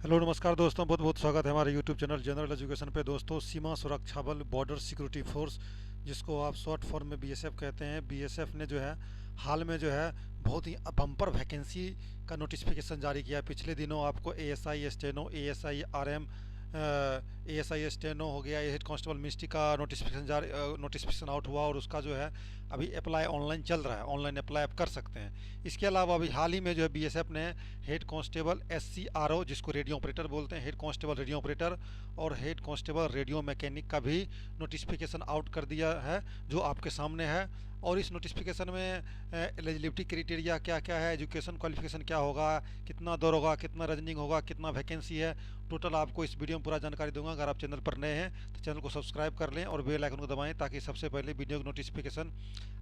Hello नमस्कार दोस्तों, बहुत बहुत स्वागत है हमारे यूट्यूब चैनल जनरल एजुकेशन पे। दोस्तों, सीमा सुरक्षा बल बॉर्डर सिक्योरिटी फोर्स, जिसको आप शॉर्ट फॉर्म में बीएसएफ कहते हैं, बीएसएफ ने जो है हाल में जो है बहुत ही बम्पर वैकेंसी का नोटिफिकेशन जारी किया। पिछले दिनों आपको ASI steno, ASI RM, ASI steno हो गया, हेड कांस्टेबल मिनिस्ट्री का नोटिफिकेशन आउट हुआ और उसका जो है अभी अप्लाई ऑनलाइन चल रहा है। ऑनलाइन अप्लाई आप कर सकते हैं। इसके अलावा अभी हाल ही में जो है बीएसएफ ने हेड कांस्टेबल एससीआरओ, जिसको रेडियो ऑपरेटर बोलते हैं, हेड कांस्टेबल रेडियो ऑपरेटर और हेड कांस्टेबल रेडियो मैकेनिक का भी नोटिफिकेशन आउट कर दिया है, जो आपके सामने है। और इस नोटिफिकेशन में एलिजिबिलिटी क्राइटेरिया क्या क्या है, एजुकेशन क्वालिफिकेशन क्या होगा, कितना दौर होगा, कितना रनिंग होगा, कितना वैकेंसी है, टोटल आपको इस वीडियो में पूरा जानकारी दूंगा। अगर आप चैनल पर नए हैं तो चैनल को सब्सक्राइब कर लें और बेल आइकन को दबाएं ताकि सबसे पहले वीडियो की नोटिफिकेशन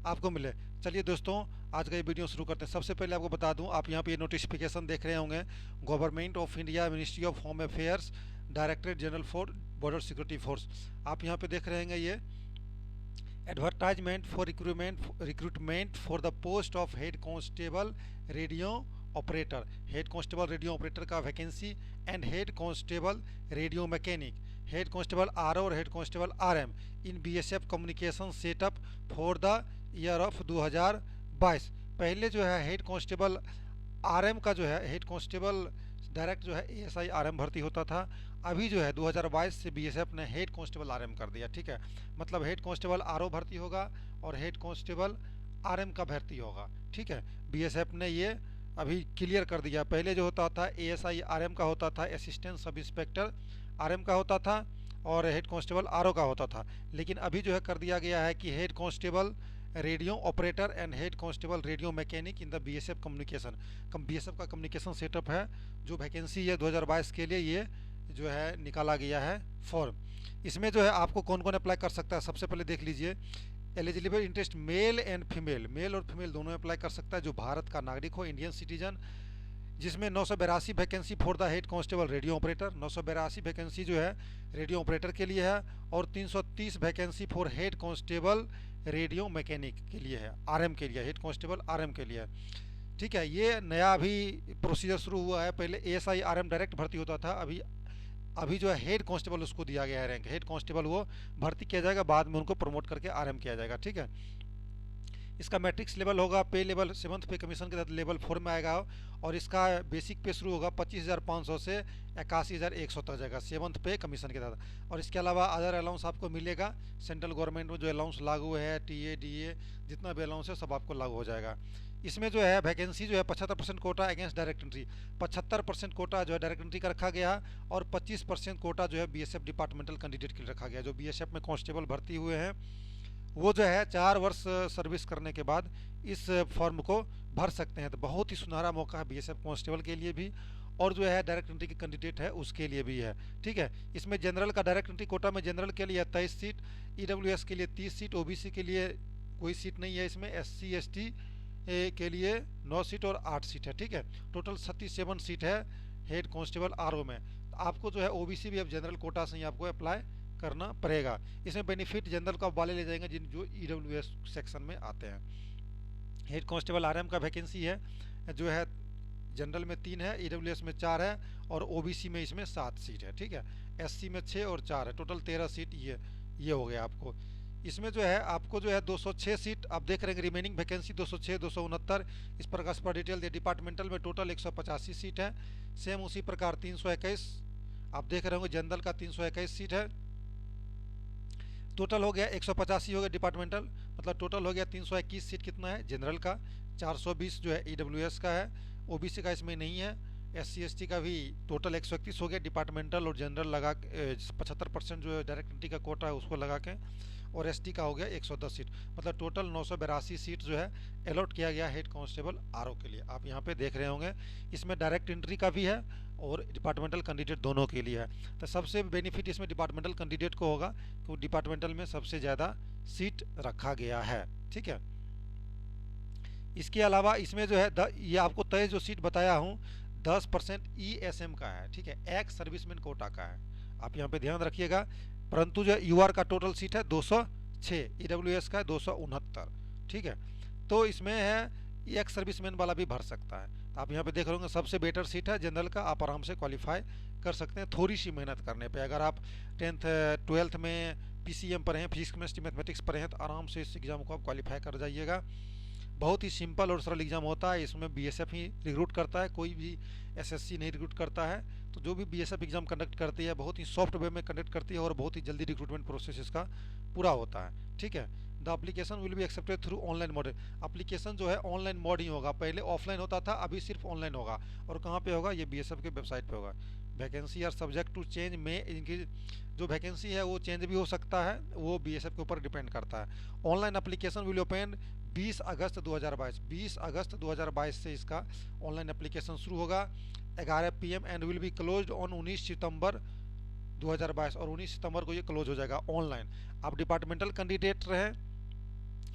आपको मिले। चलिए दोस्तों, आज का ये वीडियो शुरू करते हैं। सबसे पहले आपको बता दूं, आप यहाँ पे ये नोटिफिकेशन देख रहे होंगे, government of India, ministry of home affairs, directorate general for border security force. आप यहाँ पे देख रहे होंगे ये advertisement for recruitment for the post of head constable radio operator, head constable radio operator का vacancy, and head constable radio mechanic, head constable R और head constable RM in BSF communication setup for the year of 2022। पहले जो है head constable RM का जो है head constable direct जो है एएसआई आरएम भर्ती होता था। अभी जो है 2022 से बीएसएफ ने हेड कांस्टेबल आरएम कर दिया। ठीक है, मतलब हेड कांस्टेबल आरओ भर्ती होगा और हेड कांस्टेबल आरएम का भर्ती होगा। ठीक है, बीएसएफ ने ये अभी क्लियर कर दिया। पहले जो होता था एएसआई आरएम का होता था, असिस्टेंट सब इंस्पेक्टर आरएम का होता था और हेड कांस्टेबल आरओ का होता था। लेकिन अभी जो है कर दिया गया है कि head constable radio operator and head constable radio mechanic in the BSF communication, BSF का कम्युनिकेशन सेटअप है। जो वैकेंसी है 2022 के लिए ये जो है निकाला गया है फॉर्म। इसमें जो है आपको कौन कौन अप्लाई कर सकता है, सबसे पहले देख लीजिए। Eligible interest male and female, male और फीमेल दोनों अप्लाई कर सकता है जो भारत का नागरिक हो, इंडियन सिटीजन। जिसमें 982 vacancy for the head constable radio operator, 982 vacancy जो है रेडियो ऑपरेटर के लिए है, और 330 vacancy for head constable radio mechanic के लिए है, आरएम के लिए, हेड कांस्टेबल आरएम के लिए। ठीक है, ये नया अभी प्रोसीजर शुरू हुआ है। पहले एएसआई आरएम डायरेक्ट भर्ती होता था, अभी अभी जो है हेड कांस्टेबल उसको दिया गया है रैंक, हेड कांस्टेबल वो भर्ती किया जाएगा, बाद में उनको प्रमोट करके आरएम किया जाएगा। ठीक है, इसका मैट्रिक्स लेवल होगा, पे लेवल 7th पे कमीशन के तहत लेवल 4 में आएगा, और इसका बेसिक पे शुरू होगा 25,500 से 81,100 तक जाएगा 7th पे कमीशन के तहत। और इसके अलावा अदर अलाउंस आपको मिलेगा, सेंट्रल गवर्नमेंट में जो अलाउंस लागू है, टीए डीए जितना भी अलाउंस है सब आपको लागू हो जाएगा। इसमें जो है वैकेंसी जो है 75% quota against direct entry, 75% quota जो है डायरेक्ट एंट्री का रखा गया, और 25% कोटा जो है बीएसएफ डिपार्टमेंटल कैंडिडेट के लिए रखा गया। जो बीएसएफ में कांस्टेबल भर्ती हुए हैं वो जो है 4 वर्ष सर्विस करने के बाद इस फॉर्म को भर सकते हैं। तो बहुत ही सुनहरा मौका है बीएसएफ कांस्टेबल के लिए भी, और जो है डायरेक्ट एंट्री के कैंडिडेट है उसके लिए भी है। ठीक है, इसमें जनरल का डायरेक्ट एंट्री कोटा में जनरल के लिए 23 सीट, ईडब्ल्यूएस के लिए 30 सीट, ओबीसी के लिए कोई सीट नहीं है इसमें, एससी एसटी के लिए 9 सीट और 8 सीट है। ठीक है, टोटल 37 सीट है हेड कांस्टेबल आरओ में। तो आपको जो है ओबीसी भी अब जनरल कोटा से ही आपको अप्लाई करना पड़ेगा। इसमें बेनिफिट जनरल का वाले ले जाएंगे जिन जो ईडब्ल्यूएस सेक्शन में आते हैं। हेड कांस्टेबल आरएम का वैकेंसी है जो है जनरल में 3 है, ईडब्ल्यूएस में 4 है, और ओबीसी में इसमें 7 सीट है। ठीक है, एससी में 6 और 4 है, टोटल 13 सीट ये हो गया आपको। इसमें जो है आपको जो है 206 सीट आप देख रहे हैं, रिमेनिंग वैकेंसी 206, 269 इस प्रकार पर डिटेल दे। डिपार्टमेंटल में टोटल 185 सीट है, सेम उसी प्रकार 321 आप देख रहे होंगे, जनरल का 321 सीट है। टोटल हो गया 185 हो गया डिपार्टमेंटल, मतलब टोटल हो गया 321 सीट। कितना है जनरल का, 420 जो है ईडब्ल्यूएस का है, ओबीसी का इसमें नहीं है, एससी एसटी का भी टोटल 131 हो गया। डिपार्टमेंटल और जनरल लगा 75% जो है डायरेक्ट एंट्री का कोटा है उसको लगा के, और एसटी का हो गया 110 सीट, मतलब टोटल 982 सीट जो है अलॉट किया गया हेड कांस्टेबल आरओ के लिए। आप यहाँ पे देख रहे होंगे, इसमें डायरेक्ट एंट्री का भी है और डिपार्टमेंटल कैंडिडेट दोनों के लिए है। तो सबसे बेनिफिट इसमें डिपार्टमेंटल कैंडिडेट को होगा क्योंकि डिपार्टमेंटल में सबसे ज़्यादा सीट रखा गया है। ठीक है, इसके अलावा इसमें जो है ये आपको तय जो सीट बताया हूँ 10% ईएसएम का है। ठीक है, एक्स सर्विसमैन कोटा का है, आप यहाँ पे ध्यान रखिएगा। परंतु जो यूआर का टोटल सीट है 206, ईडब्ल्यूएस का है 269। ठीक है, तो इसमें है ये एक्स सर्विसमैन वाला भी भर सकता है। तो आप यहाँ पे देख रहे होंगे सबसे बेटर सीट है जनरल का, आप आराम से क्वालिफाई कर सकते हैं थोड़ी सी मेहनत करने पे। अगर आप 10th 12th में पीसीएम पर हैं, फिजिक्स केमिस्ट्री मैथमेटिक्स पर हैं, तो आराम से इस एग्ज़ाम को आप क्वालिफाई कर जाइएगा। बहुत ही सिंपल और सरल एग्ज़ाम होता है, इसमें बीएसएफ ही रिक्रूट करता है, कोई भी एसएससी नहीं रिक्रूट करता है। तो जो भी बीएसएफ एग्ज़ाम कंडक्ट करती है बहुत ही सॉफ्ट वे में कंडक्ट करती है और बहुत ही जल्दी रिक्रूटमेंट प्रोसेस इसका पूरा होता है। ठीक है, the application will be accepted through online mode. Application जो है ऑनलाइन मोड ही होगा, पहले ऑफलाइन होता था, अभी सिर्फ ऑनलाइन होगा। और कहाँ पे होगा, ये बीएसएफ के वेबसाइट पे होगा। Vacancy are subject to change में, इनकी जो वैकेंसी है वो चेंज भी हो सकता है, वो बीएसएफ के ऊपर डिपेंड करता है। ऑनलाइन एप्लीकेशन विल ओपन 20 अगस्त 2022, 20 अगस्त 2022 से इसका ऑनलाइन एप्लीकेशन शुरू होगा 11 PM and will be closed on 19 सितंबर 2022, और 19 सितंबर को ये क्लोज हो जाएगा ऑनलाइन। आप डिपार्टमेंटल कैंडिडेट रहें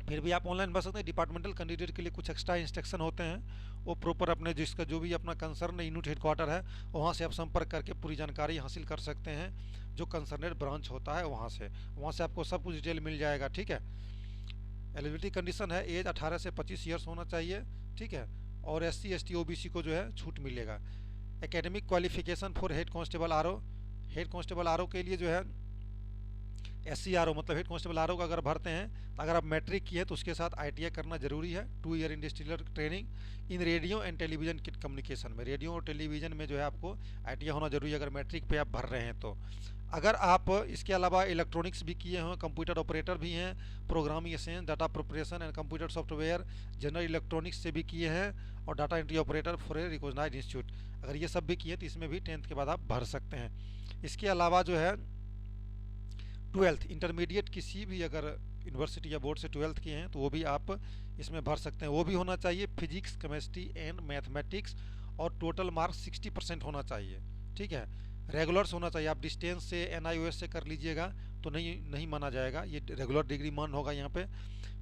फिर भी आप ऑनलाइन भर सकते हैं। डिपार्टमेंटल कैंडिडेट के लिए कुछ एक्स्ट्रा इंस्ट्रक्शन होते हैं, वो प्रॉपर अपने जिसका जो भी अपना कंसर्न यूनिट हेडक्वार्टर है वहाँ से आप संपर्क करके पूरी जानकारी हासिल कर सकते हैं, जो कंसर्नेड ब्रांच होता है वहाँ से आपको सब कुछ डिटेल मिल जाएगा। ठीक है, एलिजिबिलिटी कंडीशन है एज 18 से 25 ईयर्स होना चाहिए। ठीक है, और SC ST OBC को जो है छूट मिलेगा। Academic qualification for head constable RO, head constable RO के लिए जो है SCRO मतलब हेड कांस्टेबल आरओ का अगर भरते हैं तो अगर आप मैट्रिक किए तो उसके साथ ITI करना जरूरी है, 2 year industrial training in radio and television communication में, रेडियो और टेलीविजन में जो है आपको ITI होना जरूरी है अगर मैट्रिक पे आप भर रहे हैं तो। अगर आप इसके अलावा इलेक्ट्रॉनिक्स भी किए हों, कंप्यूटर ऑपरेटर भी हैं, programming essence, data preparation and computer software, general electronics से भी किए हैं, और data entry operator for a recognised institute, अगर ये सब भी किए तो इसमें भी 10th के बाद आप भर सकते हैं। इसके अलावा जो है 12th इंटरमीडिएट किसी भी अगर यूनिवर्सिटी या बोर्ड से 12th किए हैं तो वो भी आप इसमें भर सकते हैं। वो भी होना चाहिए फिजिक्स केमिस्ट्री एंड मैथमेटिक्स, और टोटल मार्क्स 60% होना चाहिए। ठीक है, रेगुलर्स होना चाहिए। आप डिस्टेंस से NIOS से कर लीजिएगा तो नहीं माना जाएगा, ये रेगुलर डिग्री मान होगा यहाँ पे।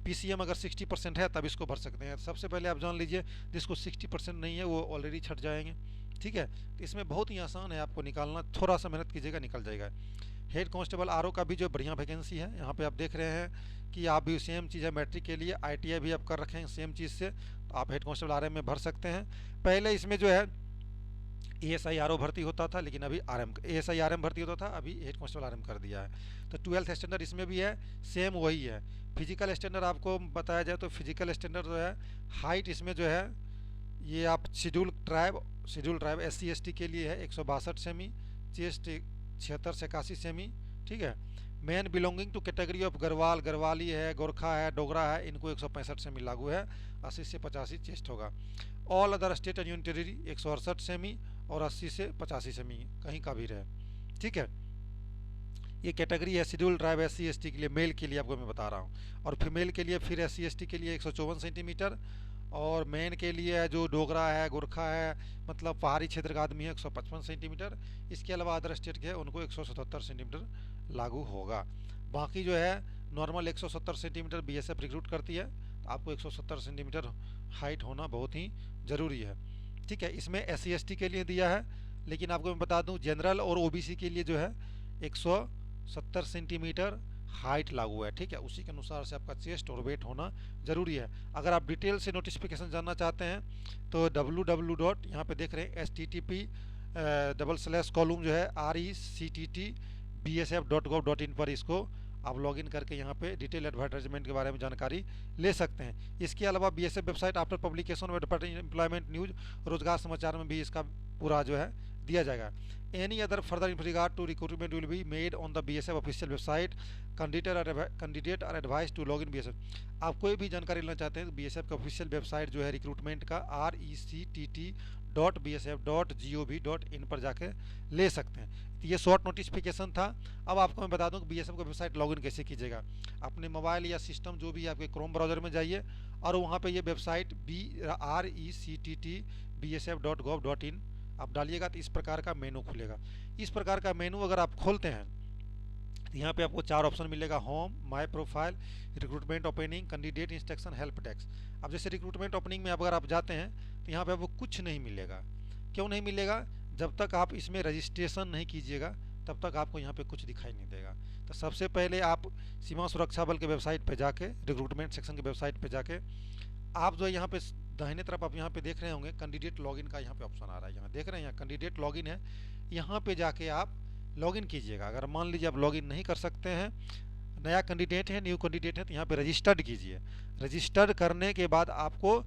PCM अगर 60% है तब इसको भर सकते हैं। सबसे पहले आप जान लीजिए जिसको 60% नहीं है वो ऑलरेडी छट जाएंगे। ठीक है, तो इसमें बहुत ही आसान है आपको निकालना, थोड़ा सा मेहनत कीजिएगा निकल जाएगा। हेड कांस्टेबल आरओ का भी जो बढ़िया वैकेंसी है, यहाँ पे आप देख रहे हैं कि आप भी सेम चीज़ है, मैट्रिक के लिए ITI भी आप कर रखे हैं सेम चीज़ से, तो आप हेड कांस्टेबल आरएम में भर सकते हैं। पहले इसमें जो है ASI RO भर्ती होता था, लेकिन अभी ASI RM भर्ती होता था, अभी हेड कांस्टेबल RM कर दिया है। तो 12th स्टैंडर्ड इसमें भी है, सेम वही है। फिजिकल स्टैंडर्ड आपको बताया जाए तो फिजिकल स्टैंडर्ड जो है हाइट इसमें जो है ये आप शेड्यूल ट्राइब SC ST के लिए है 162 सेमी, चेस्ट 76 से 81 सेमी। ठीक है, man belonging to category of Garhwal, Garhwali है, गोरखा है, डोगरा है, इनको 165 सेमी लागू है, 80 से 85 चेस्ट होगा। All other state and union territory 168 semi और 80 से 85 सेमी कहीं का भी रहे। ठीक है, ये कैटेगरी है शेड्यूल ट्राइब SC ST के लिए, मेल के लिए आपको मैं बता रहा हूँ, और फीमेल के लिए फिर SC ST के लिए 154 सेंटीमीटर, और मैन के लिए जो डोगरा है, गोरखा है, मतलब पहाड़ी क्षेत्र का आदमी है 155 सेंटीमीटर। इसके अलावा अदर स्टेट के हैं उनको 177 सेंटीमीटर लागू होगा। बाकी जो है नॉर्मल 170 सेंटीमीटर BSF रिक्रूट करती है, तो आपको 170 सेंटीमीटर हाइट होना बहुत ही ज़रूरी है। ठीक है, इसमें SC ST के लिए दिया है, लेकिन आपको मैं बता दूं जनरल और OBC के लिए जो है 170 सेंटीमीटर हाइट लागू है। ठीक है, उसी के अनुसार से आपका चेस्ट और वेट होना ज़रूरी है। अगर आप डिटेल से नोटिफिकेशन जानना चाहते हैं तो www. यहाँ पे देख रहे हैं http:// जो है RECTT/BSF.gov.in पर इसको आप लॉगिन करके यहाँ पे डिटेल एडवर्टाइजमेंट के बारे में जानकारी ले सकते हैं। इसके अलावा BSF website after publication of employment news, रोजगार समाचार में भी इसका पूरा जो है दिया जाएगा। Any other further in regard to recruitment will be made on the BSF official website, candidate are advise to log in BSF। आप कोई भी जानकारी लेना चाहते हैं तो BSF का ऑफिशियल वेबसाइट जो है रिक्रूटमेंट का RECTT.BSF.gov.in पर जाके ले सकते हैं। तो ये शॉर्ट नोटिफिकेशन था। अब आपको मैं बता दूं कि BSF का वेबसाइट लॉगिन कैसे कीजिएगा। अपने मोबाइल या सिस्टम जो भी आपके क्रोम ब्राउजर में जाइए और वहाँ पे ये वेबसाइट RECTT/BSF.gov.in आप डालिएगा तो इस प्रकार का मेनू खुलेगा। इस प्रकार का मेनू अगर आप खोलते हैं तो यहाँ पे आपको 4 ऑप्शन मिलेगा, home, my profile, recruitment opening, candidate instruction, help desk. अब जैसे रिक्रूटमेंट ओपनिंग में अगर आप जाते हैं तो यहाँ पे आपको कुछ नहीं मिलेगा। क्यों नहीं मिलेगा? जब तक आप इसमें रजिस्ट्रेशन नहीं कीजिएगा तब तक आपको यहाँ पे कुछ दिखाई नहीं देगा। तो सबसे पहले आप सीमा सुरक्षा बल के वेबसाइट पे जाके, रिक्रूटमेंट सेक्शन के वेबसाइट पे जाके आप जो है यहाँ पे दाहिने तरफ आप यहाँ पे देख रहे होंगे कैंडिडेट लॉगिन का यहाँ पे ऑप्शन आ रहा है, यहाँ देख रहे हैं, यहाँ कैंडिडेट लॉगिन है, यहाँ पे जाके आप लॉगिन कीजिएगा। अगर मान लीजिए आप लॉगिन नहीं कर सकते हैं, नया कैंडिडेट है, न्यू कैंडिडेट है, तो यहाँ पे रजिस्टर्ड कीजिए। रजिस्टर्ड करने के बाद आपको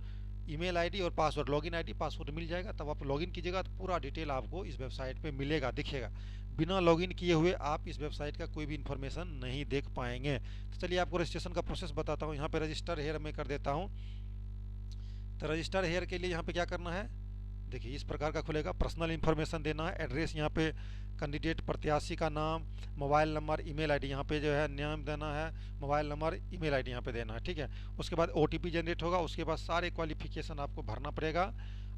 ईमेल आईडी और पासवर्ड, लॉगिन आईडी पासवर्ड मिल जाएगा, तब आप लॉगिन कीजिएगा तो पूरा डिटेल आपको इस वेबसाइट पे मिलेगा, दिखेगा। बिना लॉगिन किए हुए आप इस वेबसाइट का कोई भी इन्फॉर्मेशन नहीं देख पाएंगे। तो चलिए आपको रजिस्ट्रेशन का प्रोसेस बताता हूँ। यहाँ पे रजिस्टर हेयर में कर देता हूँ। तो रजिस्टर हेयर के लिए यहाँ पे क्या करना है, देखिए इस प्रकार का खुलेगा। पर्सनल इन्फॉर्मेशन देना है, एड्रेस यहाँ पे कैंडिडेट प्रत्याशी का नाम, मोबाइल नंबर, ईमेल आईडी, यहाँ पे जो है नाम देना है, मोबाइल नंबर, ईमेल आईडी यहाँ पे देना है, ठीक है। उसके बाद ओटीपी जनरेट होगा, उसके बाद सारे क्वालिफिकेशन आपको भरना पड़ेगा।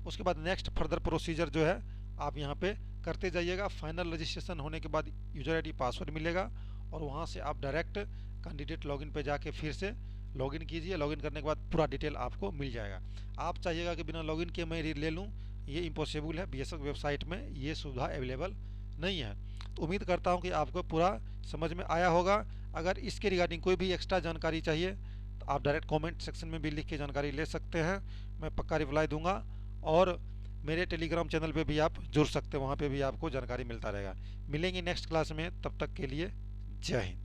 उसके बाद नेक्स्ट फर्दर प्रोसीजर जो है आप यहाँ पे करते जाइएगा। फाइनल रजिस्ट्रेशन होने के बाद यूजर आईडी पासवर्ड मिलेगा और वहाँ से आप डायरेक्ट कैंडिडेट लॉगिन पे जाके फिर से लॉगिन कीजिए। लॉगिन करने के बाद पूरा डिटेल आपको मिल जाएगा। आप चाहिएगा कि बिना लॉगिन किए मैं ले लूँ, ये इम्पॉसिबल है। बीएसएफ वेबसाइट में ये सुविधा अवेलेबल नहीं है। तो उम्मीद करता हूँ कि आपको पूरा समझ में आया होगा। अगर इसके रिगार्डिंग कोई भी एक्स्ट्रा जानकारी चाहिए तो आप डायरेक्ट कमेंट सेक्शन में भी लिख के जानकारी ले सकते हैं, मैं पक्का रिप्लाई दूंगा। और मेरे टेलीग्राम चैनल पे भी आप जुड़ सकते हैं, वहाँ पे भी आपको जानकारी मिलता रहेगा। मिलेंगे नेक्स्ट क्लास में, तब तक के लिए जय हिंद।